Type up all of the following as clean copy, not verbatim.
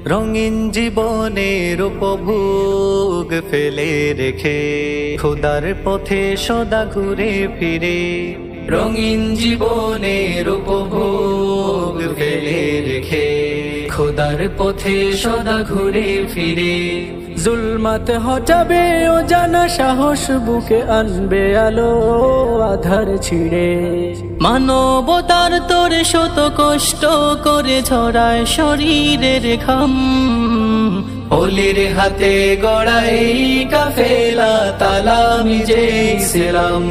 রঙিন জীবনের উপভোগ ফেলে রেখে খোদার পথে সদা ঘুরে ফিরে, রঙিন জীবনের উপভোগ ফেলে রেখে খোদার পথে সদা ঘুরে ফিরে। জুলমাত হটাবে ও জানা সাহস, বুকে আনবে আলো আধার ছিড়ে। মানবতার তোরে শত কষ্ট করে ঝরায় শরীরের ঘাম, অলির হাতে গড়া এই কাফেলা তালামি যে ইসলাম,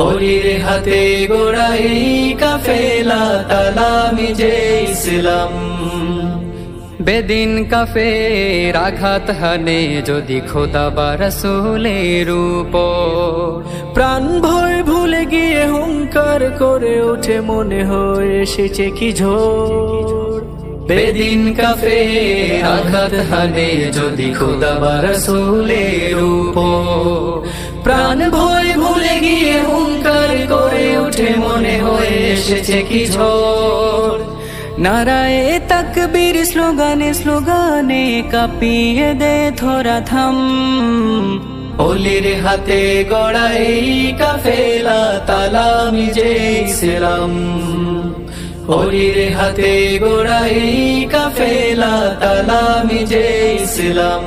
অলির হাতে গড়া এই কাফেলা তালামি যে ইসলাম। বেদিন কাফের আঘাত হানে যদি খোদা বা রাসূলের উপর, প্রাণ ভয় ভুলে গিয়ে হুঙ্কার করে ওঠে মনে হয় এসেছে কি ঝড়। বেদিন কাফের আঘাত হানে যদি খোদা বা রাসূলের উপর, প্রাণ ভয় ভুলে গিয়ে হুঙ্কার করে ওঠে মনে হয় এসেছে কি ঝড়। নারায়ে তাকবীর স্লোগানে স্লোগানে কাঁপিয়ে দে ধরা থাম, অলির হাতে গড়া এই কাফেলা তালামি যে ইসলাম, অলির হাতে গড়া এই কাফেলা তালামি যে ইসলাম।